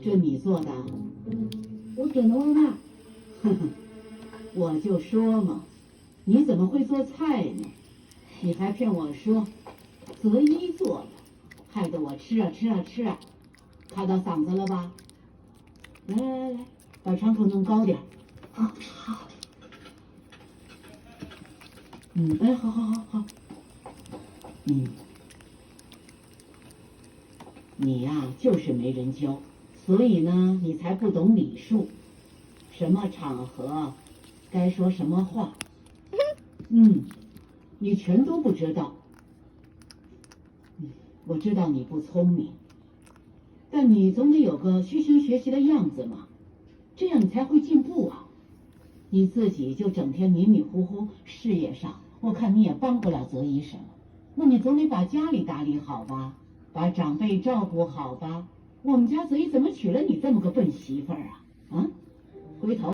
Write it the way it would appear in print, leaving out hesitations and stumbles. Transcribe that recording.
这你做的？我点的外卖。哼哼，我就说嘛，你怎么会做菜呢？你还骗我说择一做的，害得我吃啊，卡到嗓子了吧？来，把窗口弄高点。啊，好。哎，好。你呀，就是没人教，所以呢，你才不懂礼数，什么场合该说什么话，你全都不知道。我知道你不聪明，但你总得有个虚心学习的样子嘛，这样你才会进步啊。你自己就整天迷迷糊糊，事业上我看你也帮不了择一什么，那你总得把家里打理好吧，把长辈照顾好吧。我们家择一怎么娶了你这么个笨媳妇儿啊？回头